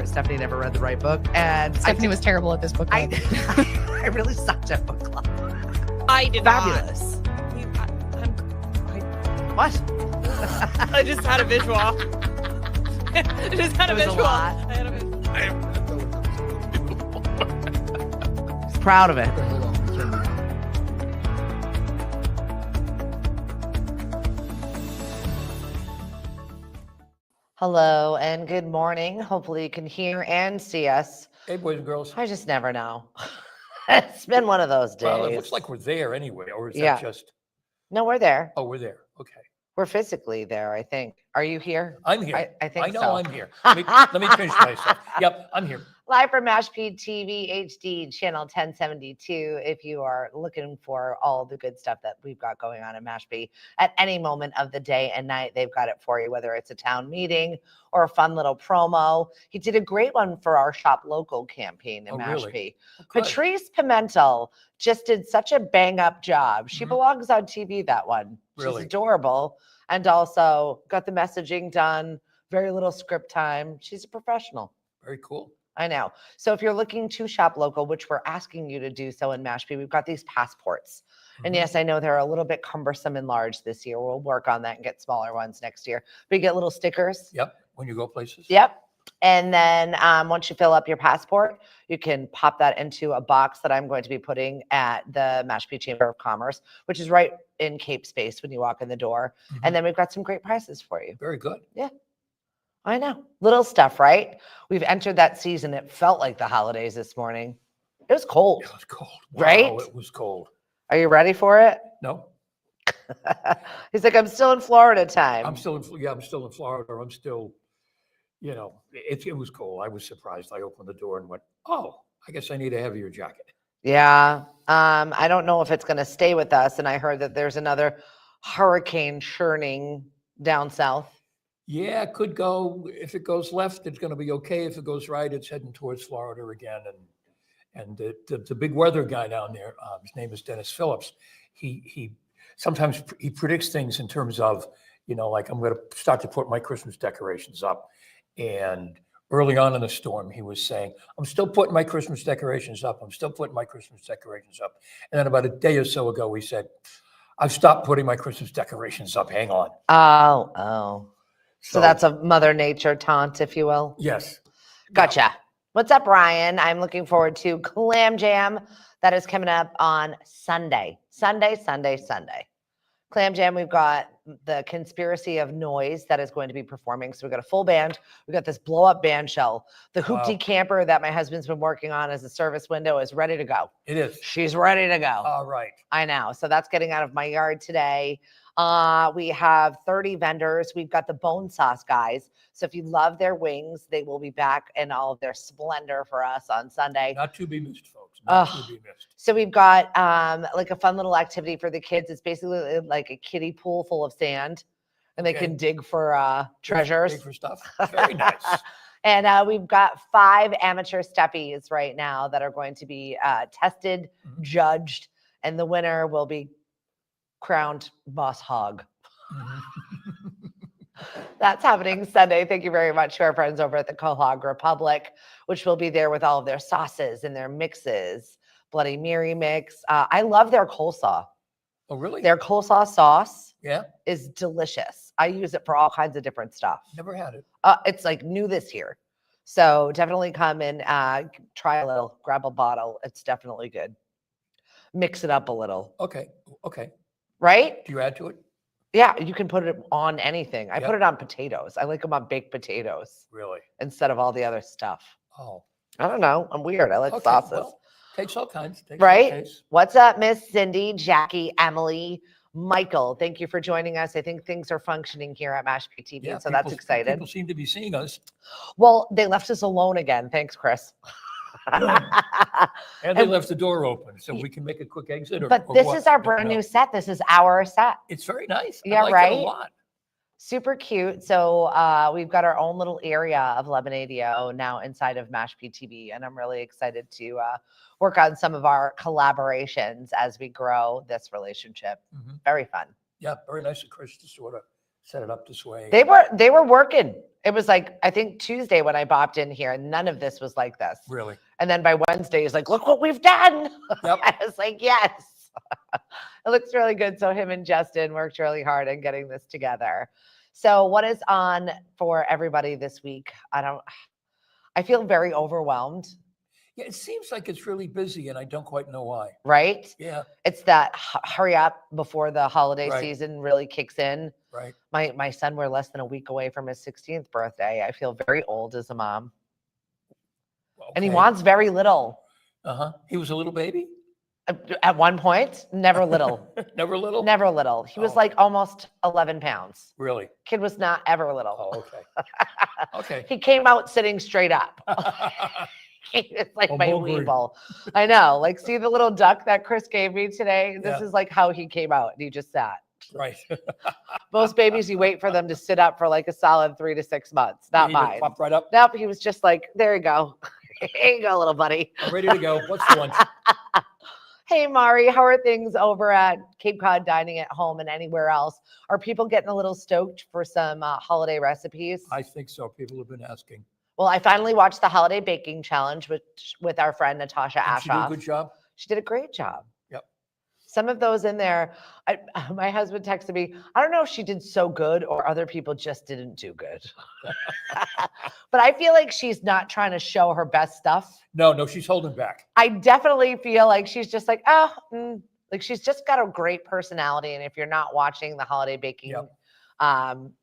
Stephanie never read the right book. And Stephanie was terrible at this book club. I really sucked at book club. I did Fabulous. What? I just had a visual. I just had a It was a visual. lot. I had a visual. He's proud of it. Hello and good morning. Hopefully you can hear and see us. Hey, boys and girls. I just never know. It's been one of those days. Well, it looks like we're there anyway, or is Yeah. that just? No, we're there. Oh, we're there. Okay. We're physically there, I think. Are you here? I'm here. I think I know so. I'm here. Let me finish myself. Yep, I'm here. Live from Mashpee TV HD, channel 1072. If you are looking for all the good stuff that we've got going on in Mashpee at any moment of the day and night, they've got it for you, whether it's a town meeting or a fun little promo. He did a great one for our Shop Local campaign in Mashpee. Really? Oh, good. Patrice Pimentel just did such a bang up job. She belongs on TV, that one. Really? She's adorable. And also got the messaging done, very little script time. She's a professional. Very cool. I know. So if you're looking to shop local, which we're asking you to do so in Mashpee, we've got these passports. And yes, I know they're a little bit cumbersome and large this year. We'll work on that and get smaller ones next year. But you get little stickers. Yep. When you go places. Yep. And then once you fill up your passport, you can pop that into a box that I'm going to be putting at the Mashpee Chamber of Commerce, which is right in Cape Space when you walk in the door. And then we've got some great prizes for you. Very good. Yeah. I know. Little stuff, right? We've entered that season. It felt like the holidays this morning. It was cold. It was cold. Right? Wow, it was cold. Are you ready for it? No, He's like, I'm still in Florida time. I'm still in Florida. I'm still, it was cold. I was surprised. I opened the door and went, oh, I guess I need a heavier jacket. Yeah. I don't know if it's going to stay with us. And I heard that there's another hurricane churning down south. Yeah, it could go. If it goes left, it's going to be okay. If it goes right, it's heading towards Florida again. And the big weather guy down there, his name is Dennis Phillips. He sometimes he predicts things in terms of, like I'm going to start to put my Christmas decorations up. And early on in the storm, he was saying, I'm still putting my Christmas decorations up. I'm still putting my Christmas decorations up. And then about a day or so ago, he said, I've stopped putting my Christmas decorations up. Hang on. Oh. So that's a Mother Nature taunt, if you will. Yes. Gotcha. Yeah. What's up, Ryan? I'm looking forward to Clam Jam. That is coming up on Sunday. Sunday. Clam Jam, we've got the Conspiracy of Noise that is going to be performing. So we've got a full band. We've got this blow-up band shell. The hoopty camper that my husband's been working on as a service window is ready to go. It is. She's ready to go. All right. I know. So that's getting out of my yard today. We have 30 vendors. We've got the bone sauce guys. So if you love their wings, they will be back in all of their splendor for us on Sunday. Not to be missed, folks. Not to be missed. So we've got like a fun little activity for the kids. It's basically like a kiddie pool full of sand, and they can dig for treasures. Dig for stuff. Very nice. And we've got 5 amateur steppies right now that are going to be tested, judged, and the winner will be crowned Boss Hog. That's happening Sunday. Thank you very much to our friends over at the Quahog Republic, which will be there with all of their sauces and their mixes. Bloody Mary mix. I love their coleslaw. Oh, really? Their coleslaw sauce Yeah. is delicious. I use it for all kinds of different stuff. Never had it. It's like new this year. So definitely come and try a little, grab a bottle. It's definitely good. Mix it up a little. Okay. Right? Do you add to it? Yeah, you can put it on anything. I Yep. put it on potatoes. I like them on baked potatoes Really? instead of all the other stuff. Oh. I don't know. I'm weird. I like Okay, sauces. well, takes all kinds. Right? What's up, Miss Cindy, Jackie, Emily, Michael? Thank you for joining us. I think things are functioning here at Mashpee TV, Yeah, so that's excited. People seem to be seeing us. Well, they left us alone again. Thanks, Chris. And they left the door open so we can make a quick exit. But this is our brand new set. This is our set. It's very nice. Yeah, I like right? it a lot. Super cute. So we've got our own little area of Lemonadio now inside of Mashpee TV, and I'm really excited to work on some of our collaborations as we grow this relationship. Very fun. Yeah, very nice of Chris to sort of set it up this way. They were working. It was like, I think Tuesday when I bopped in here, and none of this was like this. Really? And then by Wednesday, he's like, look what we've done. Yep. I was like, yes. It looks really good. So him and Justin worked really hard on getting this together. So what is on for everybody this week? I feel very overwhelmed, Yeah, it seems like it's really busy, and I don't quite know why. right? Yeah, It's that hurry up before the holiday Right. season really kicks in. right. My son, we're less than a week away from his 16th birthday. I feel very old as a mom. And he Okay. wants very little. He was a little baby? At one point, never little. Never little? Never little. He was Oh. like almost 11 pounds. Really? Kid was not ever little. Oh, okay. Okay. He came out sitting straight up. He was like Oh, my Mowgli. weeble. I know. Like, see the little duck that Chris gave me today? This Yeah. is like how he came out. And he just sat. Right. Most babies, you wait for them to sit up for like a solid 3 to 6 months. Not You just mine. Pop right up. Nope. He was just like, there you go. Here you go, little buddy. I'm ready to go. What's for lunch? Hey, Mari, how are things over at Cape Cod Dining at Home and anywhere else? Are people getting a little stoked for some holiday recipes? I think so. People have been asking. Well, I finally watched the Holiday Baking Challenge with our friend Natasha Did she do a Ashoff. good job? She did a great job. Yep. Some of those in there, my husband texted me, I don't know if she did so good or other people just didn't do good. But I feel like she's not trying to show her best stuff. No, she's holding back. I definitely feel like she's just like, like she's just got a great personality. And if you're not watching the Holiday Baking Yep.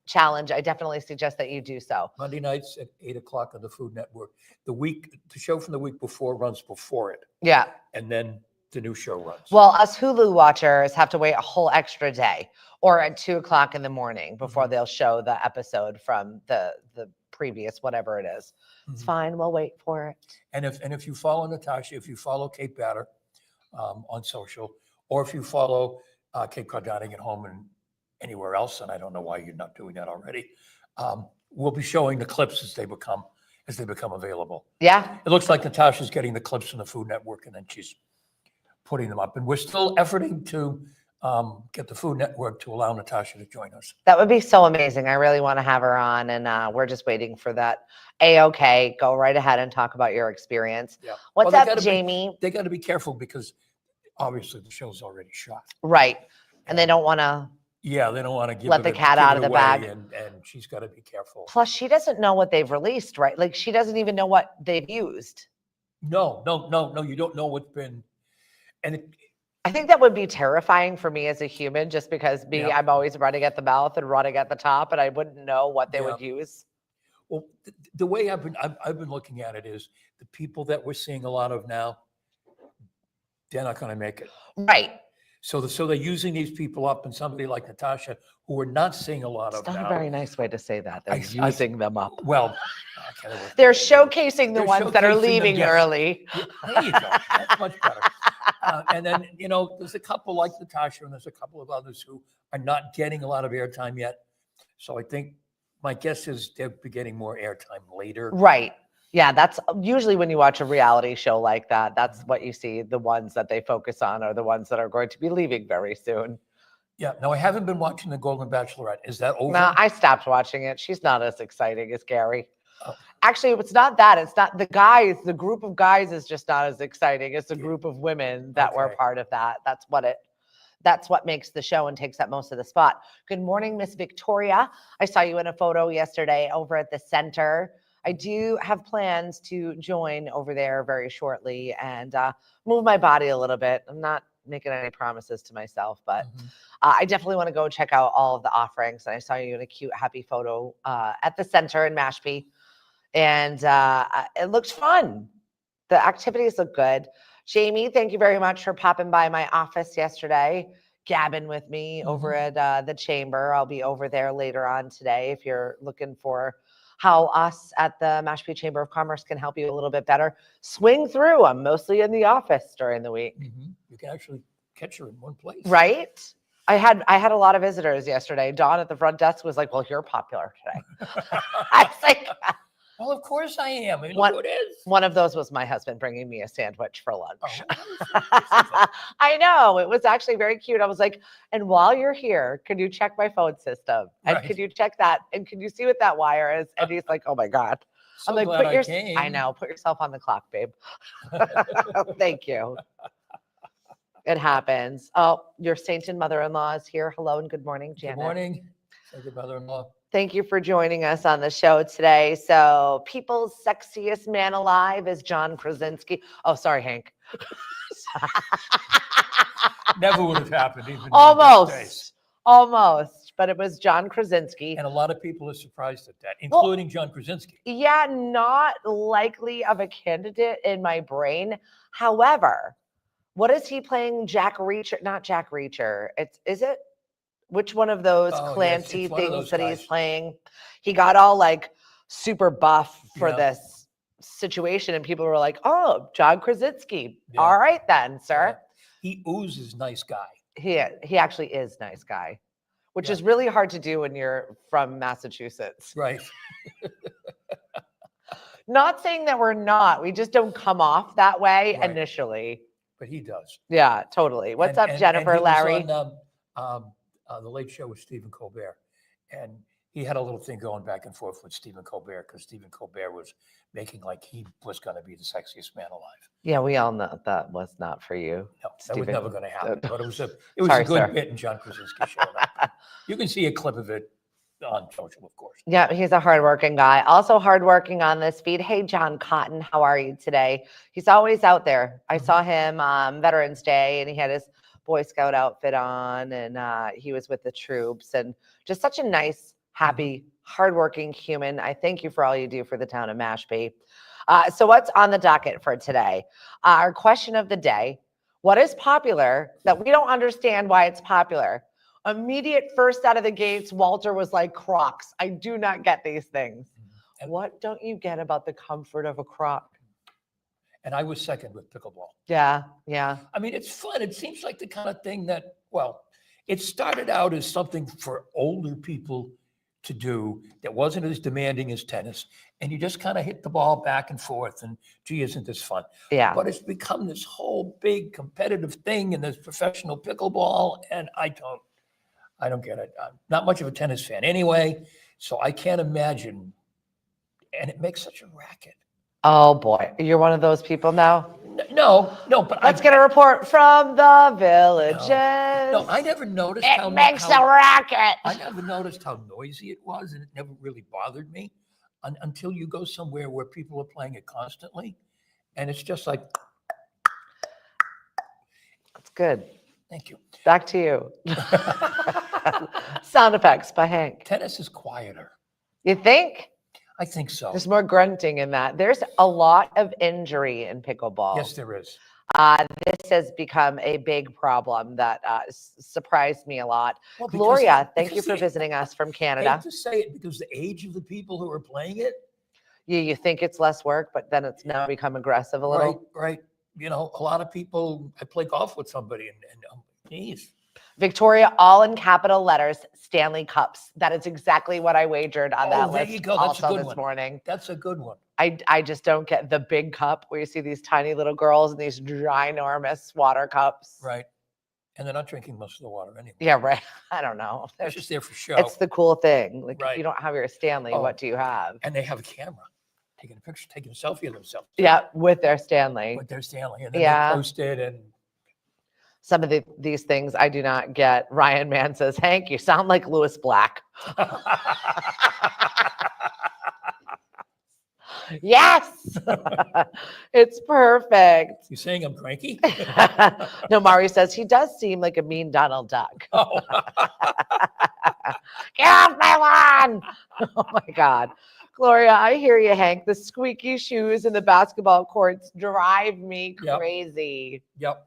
Challenge, I definitely suggest that you do so. Monday nights at 8:00 on the Food Network. The show from the week before runs before it, Yeah. and then the new show runs. Well, us Hulu watchers have to wait a whole extra day or at 2:00 in the morning before they'll show the episode from the previous, whatever it is. It's Mhm. fine. We'll wait for it. And if you follow Natasha, if you follow Kate Batter on social, or if you follow Cape Cod Dining at Home and anywhere else, and I don't know why you're not doing that already, we'll be showing the clips as they become available. Yeah. It looks like Natasha's getting the clips from the Food Network, and then she's putting them up. And we're still efforting to get the Food Network to allow Natasha to join us. That would be so amazing. I really want to have her on, and we're just waiting for that. A-okay. Go right ahead and talk about your experience. Yeah. What's Well, up, Jamie? They got to be careful because obviously the show's already shot. Right. And they don't want to. Yeah, they don't want to give Let the cat give out it of the away, bag. and she's got to be careful. Plus, she doesn't know what they've released, right? Like, she doesn't even know what they've used. No, you don't know what's been, and I think that would be terrifying for me as a human, just because Yeah. I'm always running at the mouth and running at the top, and I wouldn't know what they would use. well, the way I've been looking at it is the people that we're seeing a lot of now, they're not going to make it. Right. So they're using these people up, and somebody like Natasha, who we're not seeing a lot It's of not now. a very nice way to say that. They're I- using them up. Well, okay, They're showcasing the They're ones that are showcasing them, leaving yes. early. Yeah, there you go. That's much better. And then, there's a couple like Natasha, and there's a couple of others who are not getting a lot of airtime yet. So I think my guess is they'll be getting more airtime later. Right. Yeah, that's usually when you watch a reality show like that, that's what you see. The ones that they focus on are the ones that are going to be leaving very soon. Yeah. Now, I haven't been watching The Golden Bachelorette. Is that over? No, I stopped watching it. She's not as exciting as Gary. Oh. Actually, it's not that. It's not the guys. The group of guys is just not as exciting as the group of women that were Okay. part of that. That's what makes the show and takes up most of the spot. Good morning, Miss Victoria. I saw you in a photo yesterday over at the center. I do have plans to join over there very shortly and move my body a little bit. I'm not making any promises to myself, but Mhm. I definitely want to go check out all of the offerings. And I saw you in a cute, happy photo at the center in Mashpee. And it looks fun. The activities look good. Jamie, thank you very much for popping by my office yesterday, gabbing with me over at the chamber. I'll be over there later on today if you're looking for how us at the Mashpee Chamber of Commerce can help you a little bit better. Swing through. I'm mostly in the office during the week. Mhm. You can actually catch her in one place. Right? I had a lot of visitors yesterday. Dawn at the front desk was like, well, you're popular today. I was like, Well, of course I am. I mean, What- look who it is. One of those was my husband bringing me a sandwich for lunch. Oh, that was so nice of him. I know. It was actually very cute. I was like, and while you're here, can you check my phone system? And Right. can you check that? And can you see what that wire is? And he's like, oh my God. So I'm like, glad I I came. know, put yourself on the clock, babe. Thank you. It happens. Oh, your sainted mother-in-law is here. Hello and good morning, Good Janet. morning. Thank you, mother-in-law. Thank you for joining us on the show today. So, people's sexiest man alive is John Krasinski. Oh, sorry, Hank. Never would have happened even in my best days. Almost, but it was John Krasinski. And a lot of people are surprised at that, including John Krasinski. Yeah, not likely of a candidate in my brain. However, what is he playing? Jack Reacher? Not Jack Reacher. Is it? Which one of those Oh, yes, Clancy it's one of things those that he's guys. playing? He got all like super buff for Yeah. this situation, and people were like, "Oh, John Krasinski. Yeah. All right then, sir." He oozes nice guy. He actually is nice guy, which Yeah. is really hard to do when you're from Massachusetts. Right. Not saying that we're not. We just don't come off that way Right. initially. But he does. Yeah, totally. What's up, And Jennifer, he was Larry? on, the Late Show with Stephen Colbert, and he had a little thing going back and forth with Stephen Colbert because Stephen Colbert was making like he was going to be the sexiest man alive. Yeah, we all know that was not for you. No, that was Stephen. never going to happen. But it was a Sorry, good sir. bit, and John Krasinski showed up. You can see a clip of it on social, of course. Yeah, he's a hardworking guy. Also hardworking on this feed. Hey, John Cotton, how are you today? He's always out there. I saw him Veterans Day, and he had his Boy Scout outfit on, and he was with the troops, and just such a nice, happy, hardworking human. I thank you for all you do for the town of Mashpee. So what's on the docket for today? Our question of the day: what is popular that we don't understand why it's popular? Immediate first out of the gates, Walter was like, Crocs. I do not get these things. And- What don't you get about the comfort of a Croc? And I was second with pickleball. Yeah, yeah. I mean, it's fun. It seems like the kind of thing that, well, it started out as something for older people to do that wasn't as demanding as tennis. And you just kind of hit the ball back and forth and gee, isn't this fun? Yeah. But it's become this whole big competitive thing and there's professional pickleball. And I don't get it. I'm not much of a tennis fan anyway. So I can't imagine. And it makes such a racket. Oh boy, you're one of those people now. No, but Let's get a report from the villages. No, I never noticed It makes a racket. I never noticed how noisy it was, and it never really bothered me until you go somewhere where people are playing it constantly, and it's just like, That's good. thank you. Back to you. Sound effects by Hank. Tennis is quieter. You think? I think so. There's more grunting in that. There's a lot of injury in pickleball. Yes, there is. This has become a big problem that surprised me a lot. Well, because- Gloria, thank you because for the- visiting us from I Canada. hate to say it because the age of the people who are playing it, You think it's less work, but then it's now become aggressive a little. right. You know, a lot of people. I play golf with somebody, and geez, Victoria, all in capital letters, Stanley Cups. That is exactly what I wagered on that there list you go. That's a also good this one. morning. that's a good one. I just don't get the big cup where you see these tiny little girls in these ginormous water cups. Right, and they're not drinking most of the water anyway. Yeah, right. I don't know. They're just there for show. It's the cool thing. Like if Right. you don't have your Stanley, Oh. what do you have? And they have a camera taking a picture, taking a selfie of themselves Yeah, with their Stanley. with their Stanley, and then Yeah. they post it. And Some of these things I do not get. Ryan Mann says, Hank, you sound like Lewis Black. Yes, it's perfect. you saying I'm cranky? No, Mari says he does seem like a mean Donald Duck. Oh. Get off my lawn. Oh my God. Gloria, I hear you, Hank. The squeaky shoes in the basketball courts drive me Yep. crazy. Yep.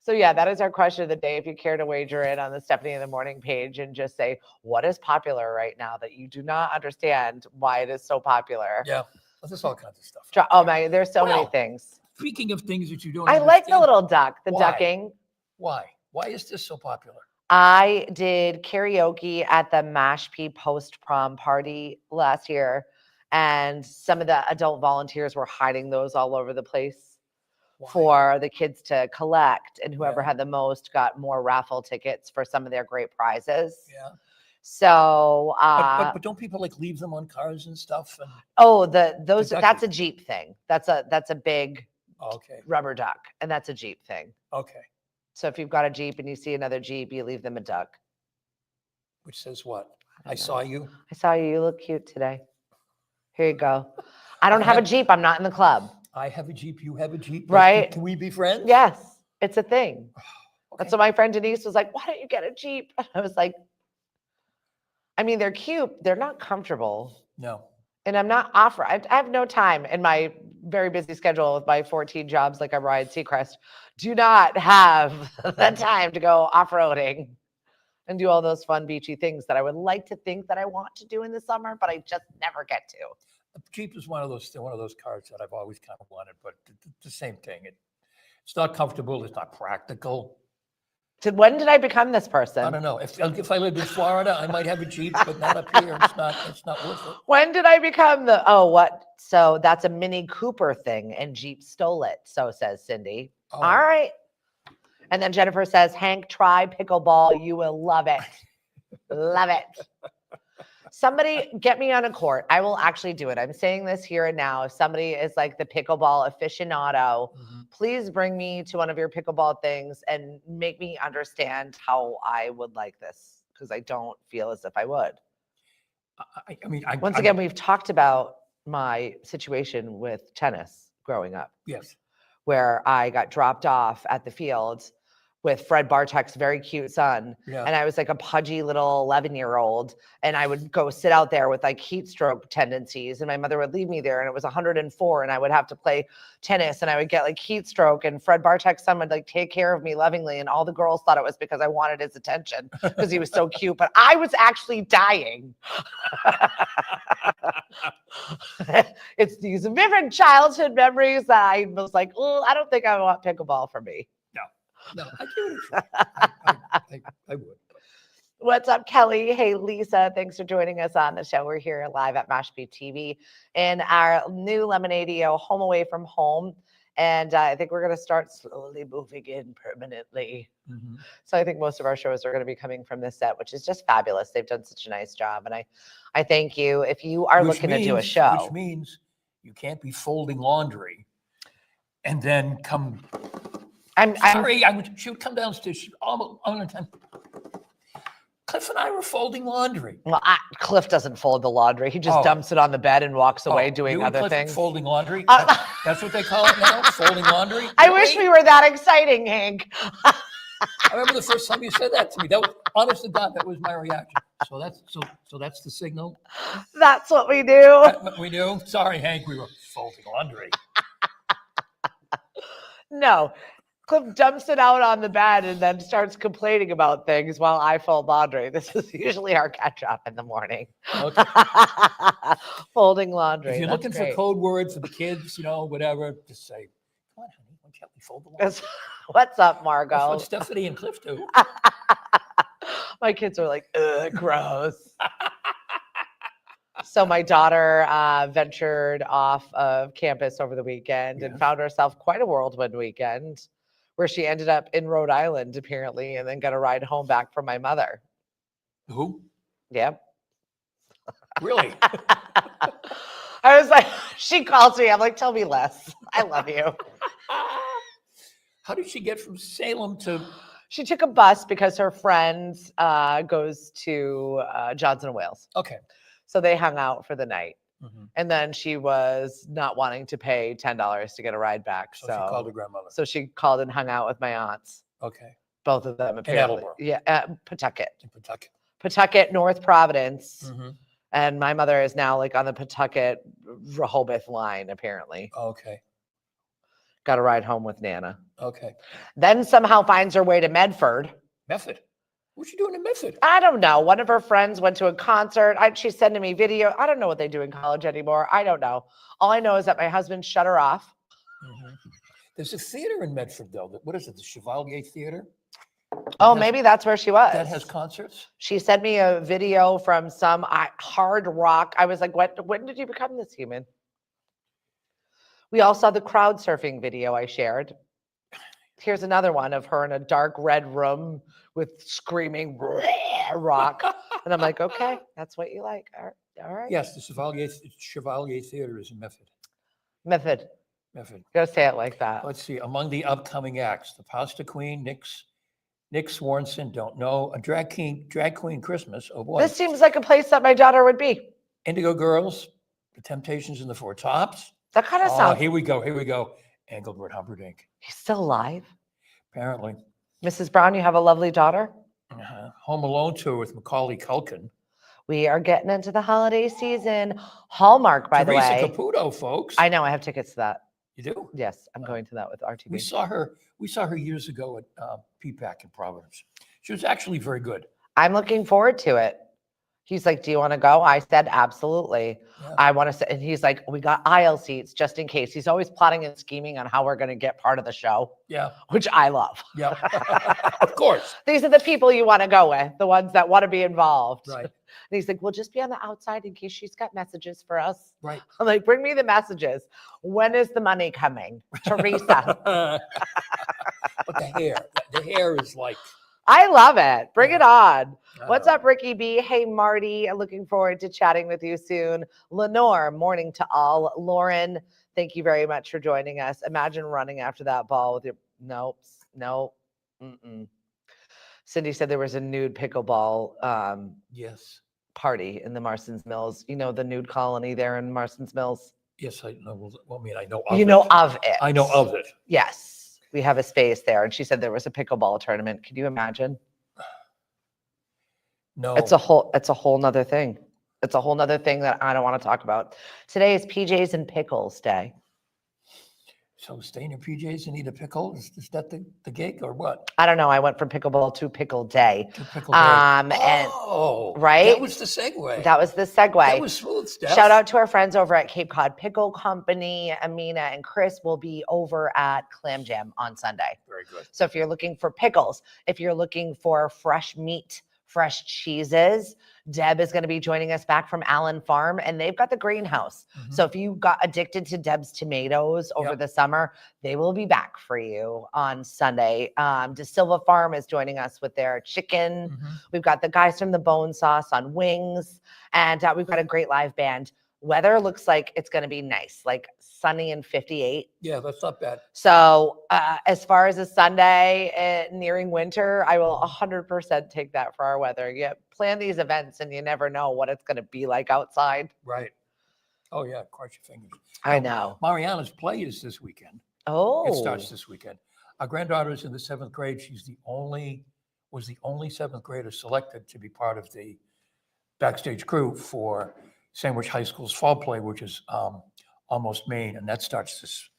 So yeah, that is our question of the day. If you care to wager it on the Stephanie in the Morning page and just say, what is popular right now that you do not understand why it is so popular? Yeah. Well, there's all kinds of stuff. Oh my, there's so many Well, things. Speaking of things that you don't I like the understand, little duck, the Why? ducking. Why? Why is this so popular? I did karaoke at the Mashpee post prom party last year, and some of the adult volunteers were hiding those all over the place Why? for the kids to collect, and whoever Yeah. had the most got more raffle tickets for some of their great prizes. Yeah. So, But don't people like leave them on cars and stuff? And oh, those ducky. that's a Jeep thing. That's a big okay. rubber duck, and that's a Jeep thing. Okay. So if you've got a Jeep and you see another Jeep, you leave them a duck. Which says what? I I don't saw know. you. I saw you. You look cute today. Here you go. I don't have a Jeep. I'm not in the club. I have a Jeep. You have a Jeep. Right. Can we be friends? Yes, it's a thing. Okay. That's what my friend Denise was like, why don't you get a Jeep? I was like, I mean, they're cute. They're not comfortable. No. And I'm not I have no time in my very busy schedule with my 14 jobs, like I ride Seacrest. Do not have the time to go off-roading and do all those fun beachy things that I would like to think that I want to do in the summer, but I just never get to. A Jeep is one of those cars that I've always kind of wanted, but the same thing. It's not comfortable. It's not practical. When did I become this I person? don't know. If I lived in Florida, I might have a Jeep, but not up here. It's not worth it. When did I become what? So that's a Mini Cooper thing and Jeep stole it. So says Cindy. Oh. All right. And then Jennifer says, Hank, try pickleball. You will love it. Love it. Somebody get me on a court. I will actually do it. I'm saying this here and now. If somebody is like the pickleball aficionado, please bring me to one of your pickleball things and make me understand how I would like this, because I don't feel as if I would. I mean, Once again, we've talked about my situation with tennis growing up, yes. where I got dropped off at the field with Fred Bartek's very cute son. Yeah. And I was like a pudgy little 11-year-old. And I would go sit out there with like heat stroke tendencies. And my mother would leave me there, and it was 104. And I would have to play tennis, and I would get like heat stroke. And Fred Bartek's son would like take care of me lovingly. And all the girls thought it was because I wanted his attention because he was so cute. But I was actually dying. It's these vivid childhood memories that I was like, oh, I don't think I want pickleball for me. No, I give it a try. I would. What's up, Kelly? Hey, Lisa. Thanks for joining us on the show. We're here live at Mashpee TV in our new Lemonadio home away from home. And I think we're going to start slowly moving in permanently. So I think most of our shows are going to be coming from this set, which is just fabulous. They've done such a nice job. And I thank you. If you are looking to do a show. Which means you can't be folding laundry and then come... She would come downstairs. She almost on the time. Cliff and I were folding laundry. Well, Cliff doesn't fold the laundry. He just dumps it on the bed and walks away doing you and other Cliff thing. Folding laundry? That's what they call it now? Folding laundry? I wish we were that exciting, Hank. I remember the first time you said that to me. That was, honest to God, that was my reaction. So that's the signal. That's what we do. We do? Sorry, Hank, we were folding laundry. No. Cliff dumps it out on the bed and then starts complaining about things while I fold laundry. This is usually our catch up in the morning. Okay. Folding laundry. If you're That's looking great. for code words for the kids, whatever, just say, come on, honey, why don't you help me fold the laundry? What's up, That's Margot? what Stephanie and Cliff do. My kids are like, ugh, gross. So my daughter ventured off of campus over the weekend and found herself quite a whirlwind weekend, where she ended up in Rhode Island, apparently, and then got a ride home back from my mother. Who? Yep. Really? I was like, she calls me. I'm like, tell me less. I love you. How did she get from Salem to? She took a bus because her friend goes to Johnson and Wales. Okay. So they hung out for the night. And then she was not wanting to pay $10 to get a ride back. So she called her grandmother. So she called and hung out with my aunts. Okay. Both of them, apparently. Attleboro. Yeah, Pawtucket. In Pawtucket. Pawtucket, North Providence. And my mother is now like on the Pawtucket Rehoboth line, apparently. Okay. Got a ride home with Nana. Okay. Then somehow finds her way to Medford. Medford? What's she doing in Medford? I don't know. One of her friends went to a concert. She's sending me video. I don't know what they do in college anymore. I don't know. All I know is that my husband shut her off. There's a theater in Medford, though. What is it? The Chevalier Theater? Oh, has- maybe that's where she was. That has concerts? She sent me a video from some hard rock. I was like, "What? When did you become this human?" We all saw the crowd surfing video I shared. Here's another one of her in a dark red room with screaming rock, and I'm like, "Okay, that's what you like. All right." Yes, the Chevalier Theater is a method. Method. Gotta say it like that. Let's see, among the upcoming acts, the Pasta Queen, Nick Swanson, don't know, a drag queen Christmas, oh boy. This seems like a place that my daughter would be. Indigo Girls, The Temptations and the Four Tops. That kind of Oh, sounds. here we go. Engelbert Humperdinck, He's still alive. apparently. Mrs. Brown, you have a lovely daughter. Home Alone tour with Macaulay Culkin. We are getting into the holiday season. Hallmark, by the Teresa way. Caputo, folks. I know. I have tickets to that. You do? Yes, I'm going to that with RTV. We saw her years ago at PPAC in Providence. She was actually very good. I'm looking forward to it. He's like, "Do you want to go?" I said, "Absolutely." Yeah. I want to sit. And he's like, "We got aisle seats just in case." He's always plotting and scheming on how we're going to get part of the show, Yeah, which I love. yeah. Of course. These are the people you want to go with, the ones that want to be involved. Right, And he's like, "We'll just be on the outside in case she's got messages for us." right. I'm like, "Bring me the messages. When is the money coming?" Teresa. But the hair is like, I love it. Bring it on. What's uh, up, Ricky B? Hey, Marty. I'm looking forward to chatting with you soon. Lenore, morning to all. Lauren, thank you very much for joining us. Imagine running after that ball with your nope. Mm-mm. Cindy said there was a nude pickleball Yes, party in the Marston's Mills. You know, the nude colony there in Marston's Mills. yes, I know. Well, I mean, I know of You it. know of it. I know of it. Yes. We have a space there. And she said there was a pickleball tournament. Can you imagine? No. It's a whole nother thing. It's a whole nother thing that I don't want to talk about. Today is PJs and Pickles Day. So stay in your PJs and eat a pickle? Is that the gig or what? I don't know. I went from pickleball to pickle day. To pickle day. And right? That was the segue. That was the segue. That was smooth, Steph. Shout out to our friends over at Cape Cod Pickle Company. Amina and Chris will be over at Clam Jam on Sunday. Very good. So if you're looking for pickles, if you're looking for fresh meat, fresh cheeses, Deb is going to be joining us back from Allen Farm, and they've got the greenhouse. Mhm. So if you got addicted to Deb's tomatoes over Yep. the summer, they will be back for you on Sunday. De Silva Farm is joining us with their chicken. Mhm. We've got the guys from the Bone Sauce on wings, and we've got a great live band. Weather looks like it's going to be nice, like sunny and 58. Yeah, that's not bad. So as far as a Sunday nearing winter, I will 100% take that for our weather. You plan these events and you never know what it's going to be like outside. Right. Oh, yeah, cross your fingers. I know. Mariana's play is this weekend. Oh, It starts this weekend. Our granddaughter is in the 7th grade. She's was the only 7th grader selected to be part of the backstage crew for Sandwich High School's fall play, which is Almost Maine, and that starts this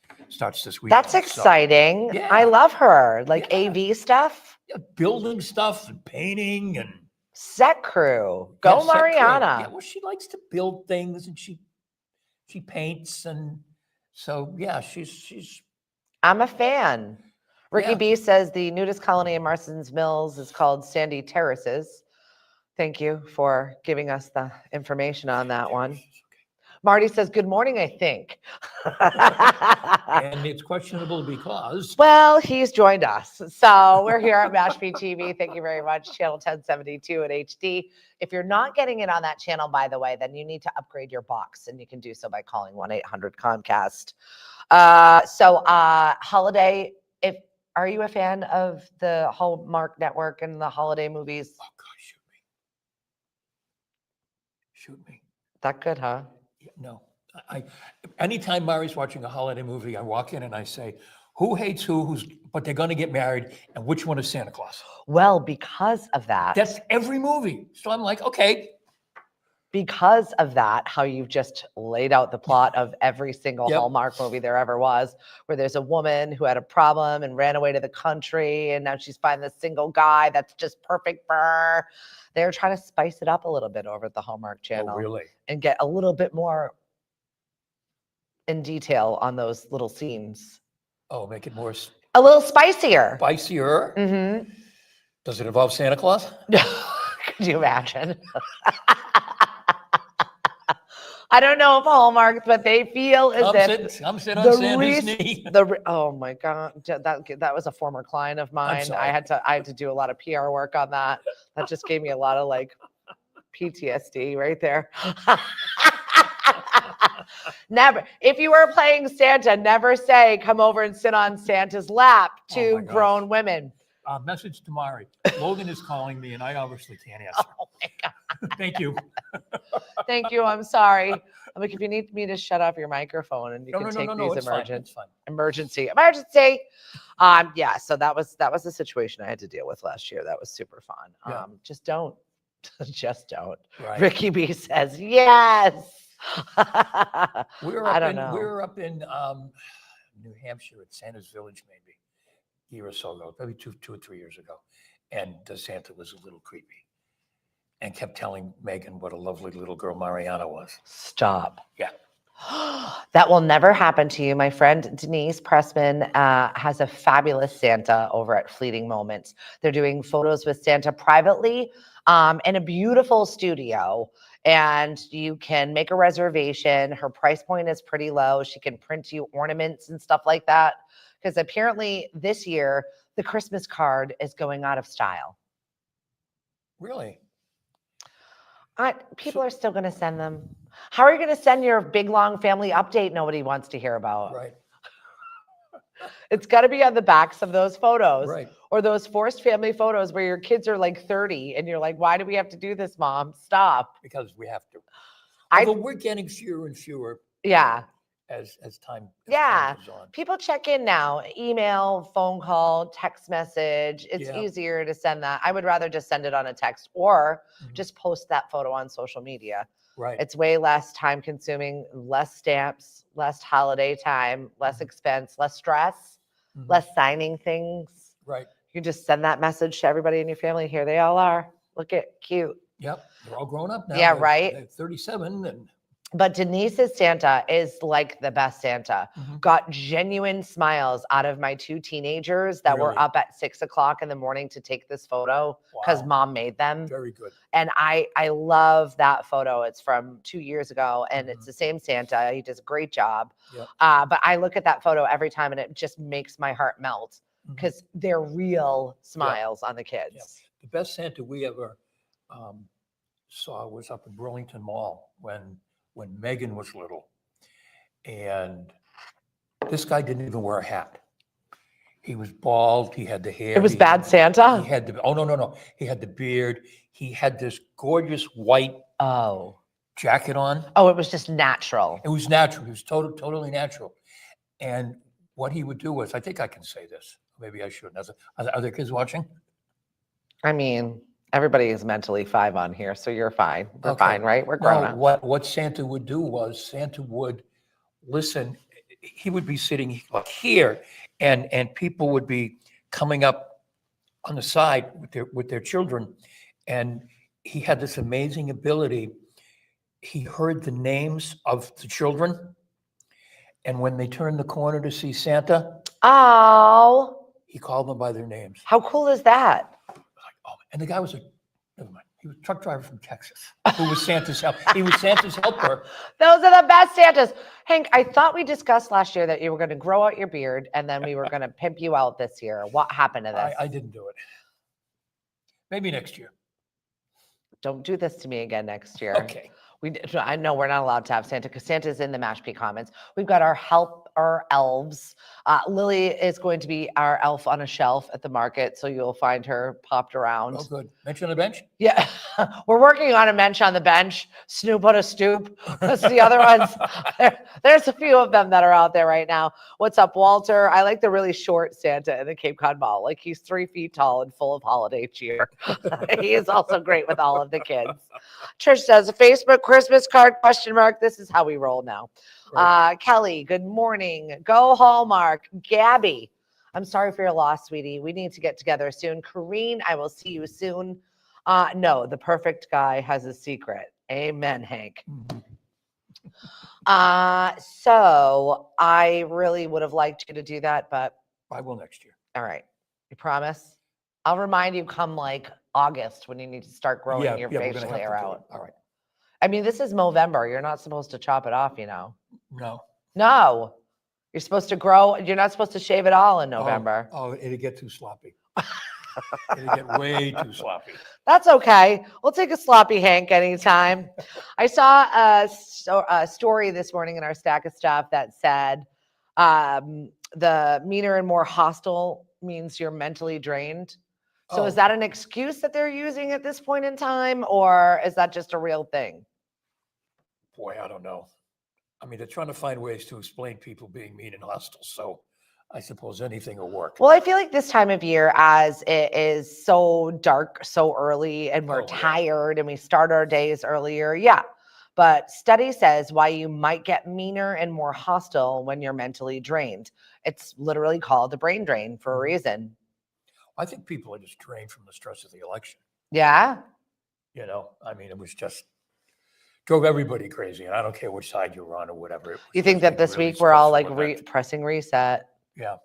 weekend. That's So, exciting. yeah. I love her. Like Yeah. AV stuff. yeah, building stuff and painting and Set crew. Go yeah, set crew. Mariana. Yeah, well, she likes to build things and she paints, and so yeah, she's I'm a fan. Ricky Yeah. B says the nudist colony in Marston's Mills is called Sandy Terraces. Thank you for giving us the information on that one. Marty says, good morning, I think. and it's questionable because Well, he's joined us. So we're here at Mashpee TV. Thank you very much. Channel 1072 at HD. If you're not getting it on that channel, by the way, then you need to upgrade your box, and you can do so by calling 1-800-Comcast. Holiday, are you a fan of the Hallmark Network and the holiday movies? oh God, shoot me. That good, huh? Yeah, no, anytime Mari's watching a holiday movie, I walk in and I say, who hates but they're going to get married, and which one is Santa Claus? Well, because of that, That's every movie. So I'm like, okay, because of that, how you've just laid out the plot of every single Yep. Hallmark movie there ever was, where there's a woman who had a problem and ran away to the country, and now she's finding this single guy that's just perfect for her. They're trying to spice it up a little bit over at the Hallmark Channel oh, really? and get a little bit more in detail on those little scenes. Oh, make it more A little spicier. spicier. Mm-hmm. Does it involve Santa Claus? Could you imagine? I don't know if Hallmark, but they feel as if I'm sitting the on Santa's Reese, knee. oh my God, that was a former client of mine. sorry. I had to do a lot of PR work on that. That just gave me a lot of like PTSD right there. Never, if you were playing Santa, never say, come over and sit on Santa's lap Oh to my gosh. grown women. Message to Mari. Logan is calling me and I obviously can't answer. Oh my God. Thank you. Thank you. I'm sorry. I'm like, if you need me to shut off your microphone and you No, can no, no, take no, no. these It's fine. It's fine. emergency. Yeah. So that was the situation I had to deal with last year. That was super fun. Yeah. Just don't. Just don't. Right. Ricky B says yes. We were I up don't in know. we were up in New Hampshire at Santa's Village maybe a year or so ago, maybe two or 3 years ago, and Santa was a little creepy, and kept telling Megan what a lovely little girl Mariana was. Stop. Yeah. That will never happen to you. My friend Denise Pressman has a fabulous Santa over at Fleeting Moments. They're doing photos with Santa privately in a beautiful studio, and you can make a reservation. Her price point is pretty low. She can print you ornaments and stuff like that, because apparently this year the Christmas card is going out of style. Really? People are still going to send them. How are you going to send your big, long family update nobody wants to hear about? Right. It's got to be on the backs of those photos, Right. or those forced family photos where your kids are like 30 and you're like, why do we have to do this, Mom? Stop. Because we have to. I- Although we're getting fewer and fewer Yeah. as time Yeah. goes on. People check in now, email, phone call, text message. It's Yeah. easier to send that. I would rather just send it on a text or Mhm. just post that photo on social media. Right. It's way less time consuming, less stamps, less holiday time, less Mhm. expense, less stress, Mhm. less signing things. Right. You just send that message to everybody in your family. Here they all are. Look at cute. Yep. They're all grown up now. Yeah, They're- right? They're 37 and But Denise's Santa is like the best Santa. Mhm. Got genuine smiles out of my 2 teenagers that were Really? up at 6:00 in the morning to take this photo because Wow. Mom made them. Very good. And I love that photo. It's from 2 years ago, and it's Mhm. the same Santa. He does a great job. Yep. But I look at that photo every time, and it just makes my heart melt Mhm. because they're real smiles on the kids. The best Santa we ever saw was up at Burlington Mall when Megan was little, and this guy didn't even wear a hat. He was bald. He had the hair. It was he- bad Santa. He had the no. He had the beard. He had this gorgeous white Oh, jacket on. it was just natural. It was natural. It was totally natural. And what he would do was, I think I can say this. Maybe I shouldn't. Are there kids watching? I mean, everybody is mentally 5 on here, so you're fine. We're Okay. fine, right? We're grown No, up. what Santa would do was Santa would listen. He would be sitting like here, and people would be coming up on the side with their children, and he had this amazing ability. He heard the names of the children, and when they turned the corner to see Santa, Oh, he called them by their names. how cool is that? Like, oh, and the guy was never mind. He was a truck driver from Texas who was Santa's help. He was Santa's helper. Those are the best Santas. Hank, I thought we discussed last year that you were going to grow out your beard and then we were going to pimp you out this year. What happened to this? I didn't do it. Maybe next year. Don't do this to me again next year. Okay. I know we're not allowed to have Santa because Santa's in the Mashpee comments. We've got our elves. Lily is going to be our elf on a shelf at the market, so you'll find her popped around. Oh, good. Bench on the bench? Yeah, we're working on a bench on the bench. Snoop on a stoop. That's the other ones. There's a few of them that are out there right now. What's up, Walter? I like the really short Santa in the Cape Cod Mall. Like he's 3 feet tall and full of holiday cheer. He is also great with all of the kids. Trish says, a Facebook Christmas card, question mark. This is how we roll now. Right. Kelly, good morning. Go Hallmark. Gabby, I'm sorry for your loss, sweetie. We need to get together soon. Kareen, I will see you soon. No, the perfect guy has a secret. Amen, Hank. Mhm. So I really would have liked you to do that, but I will next year. all right. You promise? I'll remind you come like August when you need to start growing your we're gonna facial have hair to do it. out. All right. I mean, this is Movember. You're not supposed to chop it off, you know. No. No, you're supposed to grow. You're not supposed to shave it all in November. Oh, it'd get too sloppy. It'd get way too sloppy. That's okay. We'll take a sloppy Hank anytime. I saw a story this morning in our stack of stuff that said the meaner and more hostile means you're mentally drained. So is Oh. that an excuse that they're using at this point in time, or is that just a real thing? Boy, I don't know. I mean, they're trying to find ways to explain people being mean and hostile. So I suppose anything will work. Well, I feel like this time of year, as it is so dark so early and we're Oh, yeah. tired and we start our days earlier, yeah. But study says why you might get meaner and more hostile when you're mentally drained. It's literally called the brain drain for a reason. I think people are just drained from the stress of the election. Yeah. You know, I mean, it was just drove everybody crazy. And I don't care which side you're on or whatever. It was You think just that a this really week we're all stressful like event. pressing reset, Yeah,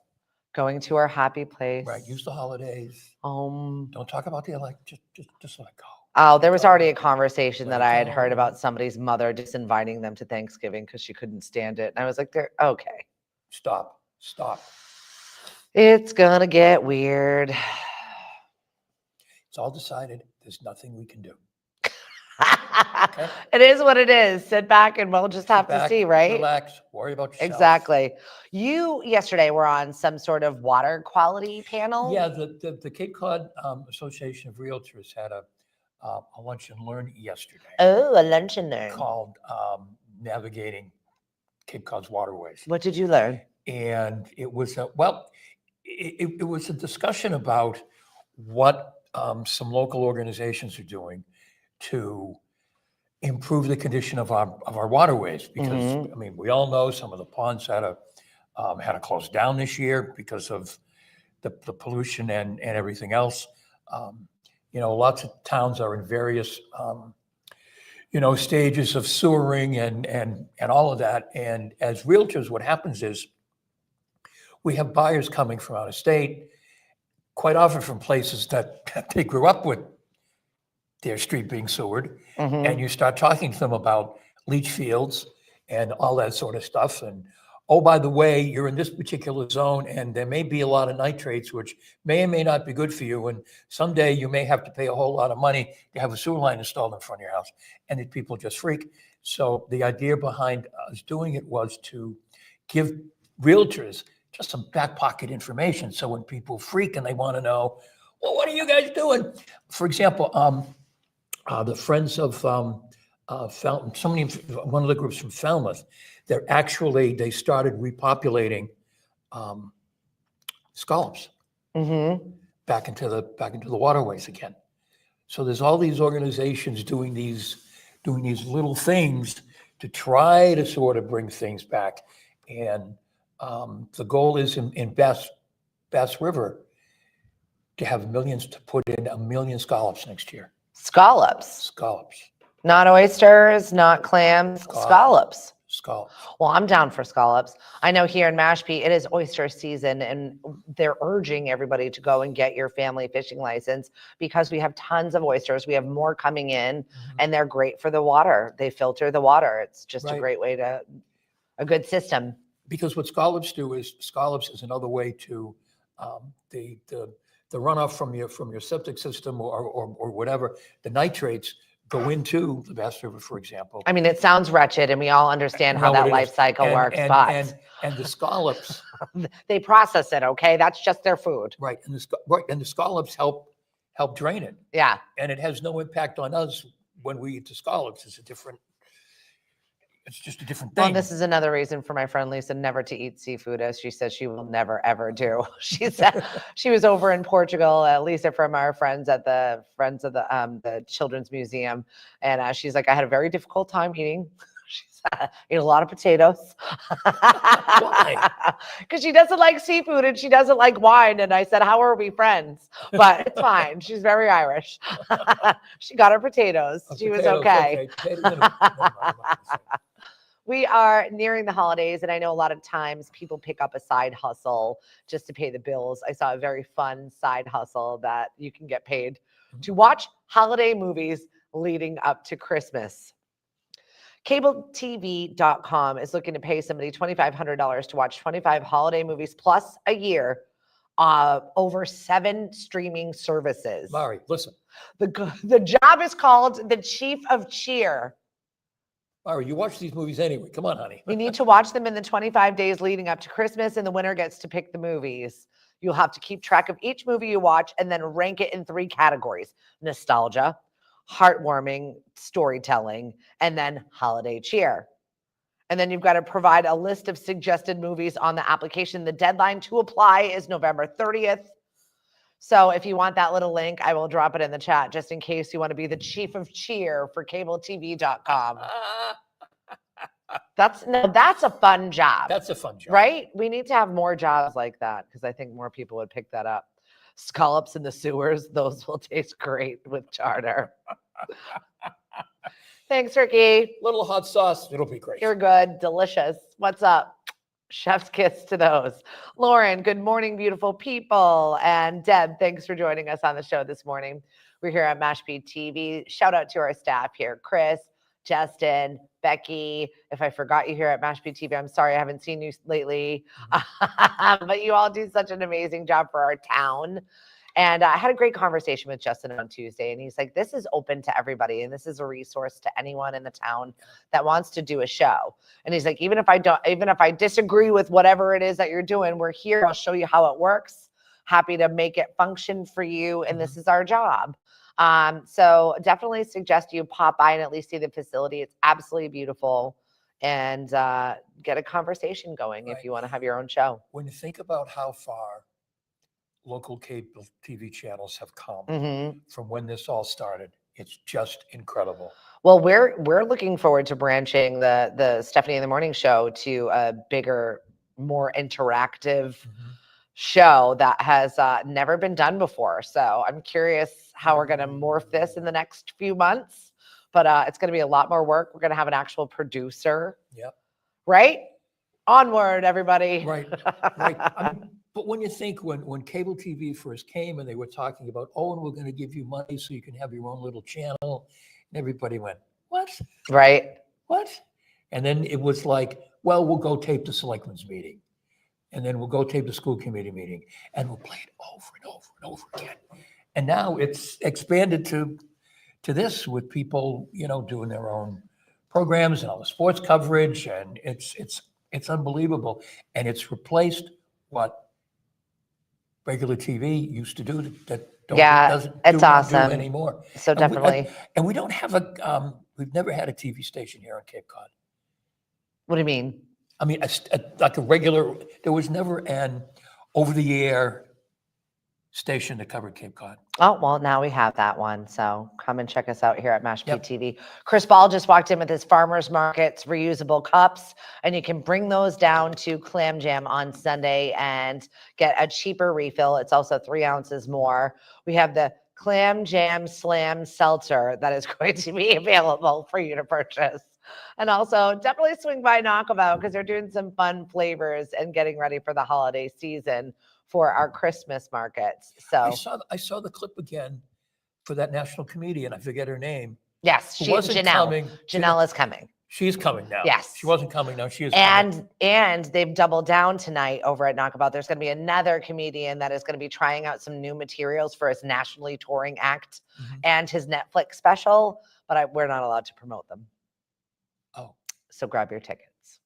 going to our happy place? right. Use the holidays. Don't talk about the election. Just let it go. Oh, there was go. already a conversation Let that it I had heard go. about somebody's mother disinviting them to Thanksgiving because she couldn't stand it. And I was like, they're okay. Stop. It's gonna get weird. It's all decided. There's nothing we can do. It is what it is. Sit back and we'll just have Sit back, to see, right? Relax. Worry about yourself. Exactly. You yesterday were on some sort of water quality panel. Yeah, the Cape Cod Association of Realtors had a lunch and learn yesterday Oh, a lunch and learn. called Navigating Cape Cod's Waterways. What did you learn? And it was it was a discussion about what some local organizations are doing to improve the condition of our waterways. Because I mean, we all know some of the ponds had to close down this year because of the pollution and everything else. You know, lots of towns are in various stages of sewering and all of that. And as realtors, what happens is we have buyers coming from out of state, quite often from places that they grew up with their street being sewered. And you start talking to them about leach fields and all that sort of stuff. And, oh, by the way, you're in this particular zone and there may be a lot of nitrates, which may or may not be good for you. And someday you may have to pay a whole lot of money to have a sewer line installed in front of your house. And the people just freak. So the idea behind us doing it was to give realtors just some back pocket information. So when people freak and they want to know, well, what are you guys doing? For example, the Friends of Fountain, one of the groups from Falmouth, they started repopulating scallops back into the waterways again. So there's all these organizations doing these little things to try to sort of bring things back. And the goal is in Bass River to have millions, to put in 1 million scallops next year. Scallops. Not oysters, not clams, scallops. Well, I'm down for scallops. I know here in Mashpee, it is oyster season, and they're urging everybody to go and get your family fishing license because we have tons of oysters. We have more coming in, and they're great for the water. They filter the water. It's just a great way a good system. Because what scallops do is another way to the runoff from your septic system or whatever, the nitrates go into the Bass River, for example. I mean, it sounds wretched, and we all understand how that life cycle works, but and the scallops, they process it. Okay, that's just their food, right? And the scallops help drain it. Yeah, and it has no impact on us when we eat the scallops. It's just a different thing. Well, this is another reason for my friend Lisa never to eat seafood, as she says she will never ever do. She said she was over in Portugal, Lisa from our friends of the Children's Museum, and she's like, I had a very difficult time eating. She said, ate a lot of potatoes. Why? Because she doesn't like seafood and she doesn't like wine. And I said, how are we friends? But it's fine. She's very Irish. She got her potatoes. She was okay. We are nearing the holidays, and I know a lot of times people pick up a side hustle just to pay the bills. I saw a very fun side hustle that you can get paid to watch holiday movies leading up to Christmas. CableTV.com is looking to pay somebody $2,500 to watch 25 holiday movies plus a year, over 7 streaming services. Mari, listen. The job is called the Chief of Cheer. Mari, you watch these movies anyway. Come on, honey. You need to watch them in the 25 days leading up to Christmas, and the winner gets to pick the movies. You'll have to keep track of each movie you watch and then rank it in 3 categories: nostalgia, heartwarming storytelling, and then holiday cheer. And then you've got to provide a list of suggested movies on the application. The deadline to apply is November 30th. So if you want that little link, I will drop it in the chat just in case you want to be the chief of cheer for CableTV.com. That's a fun job. That's a fun job. Right? We need to have more jobs like that because I think more people would pick that up. Scallops in the sewers, those will taste great with tartar. Thanks, Ricky. Little hot sauce, it'll be great. You're good. Delicious. What's up? Chef's kiss to those. Lauren, good morning, beautiful people. And Deb, thanks for joining us on the show this morning. We're here at Mashpee TV. Shout out to our staff here, Chris, Justin, Becky. If I forgot you here at Mashpee TV, I'm sorry I haven't seen you lately. But you all do such an amazing job for our town. And I had a great conversation with Justin on Tuesday, and he's like, this is open to everybody, and this is a resource to anyone in the town that wants to do a show. And he's like, even if I disagree with whatever it is that you're doing, we're here. I'll show you how it works. Happy to make it function for you, and this is our job. So definitely suggest you pop by and at least see the facility. It's absolutely beautiful, and get a conversation going if you want to have your own show. When you think about how far local cable TV channels have come from when this all started, it's just incredible. Well, we're looking forward to branching the Stephanie in the Morning show to a bigger, more interactive show that has never been done before. So I'm curious how we're going to morph this in the next few months, but it's going to be a lot more work. We're going to have an actual producer. Yep. Right? Onward, everybody. Right. Right. I mean, but when you think when cable TV first came and they were talking about, oh, and we're going to give you money so you can have your own little channel, and everybody went, what? Right. What? And then it was like, well, we'll go tape the selectmen's meeting, and then we'll go tape the school committee meeting, and we'll play it over and over and over again. And now it's expanded to this with people, doing their own programs and all the sports coverage, and it's unbelievable. And it's replaced what regular TV used to do that doesn't it's awesome anymore. So definitely. And we don't have we've never had a TV station here on Cape Cod. What do you mean? I mean, like a regular, there was never an over-the-air station that covered Cape Cod. Oh, well, now we have that one. So come and check us out here at Mashpee TV. Chris Ball just walked in with his Farmers Market's reusable cups, and you can bring those down to Clam Jam on Sunday and get a cheaper refill. It's also 3 ounces more. We have the Clam Jam Slam Seltzer that is going to be available for you to purchase. And also definitely swing by Knockabout because they're doing some fun flavors and getting ready for the holiday season for our Christmas markets. So I saw the clip again for that national comedian. I forget her name. Yes, Who wasn't Janelle. coming. Janelle is coming. She's coming now. Yes. She wasn't coming now. She is coming. And they've doubled down tonight over at Knockabout. There's going to be another comedian that is going to be trying out some new materials for his nationally touring act and his Netflix special, but we're not allowed to promote them. Oh. So grab your tickets.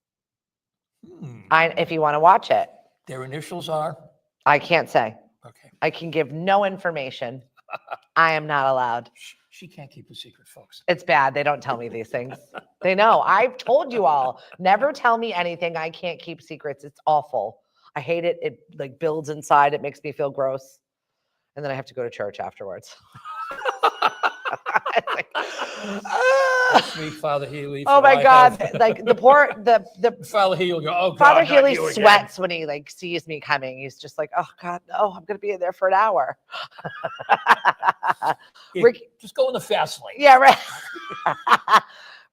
If you want to watch it. Their initials are? I can't say. Okay. I can give no information. I am not allowed. She can't keep a secret, folks. It's bad. They don't tell me these things. They know. I've told you all, never tell me anything. I can't keep secrets. It's awful. I hate it. It like builds inside. It makes me feel gross. And then I have to go to church afterwards. That's me, Father Healy. Oh my God. Like the Father Healy. Oh God. Father Healy sweats when he like sees me coming. He's just like, oh God, no, I'm going to be in there for an hour. Rick, just go in the fast lane. Yeah, right.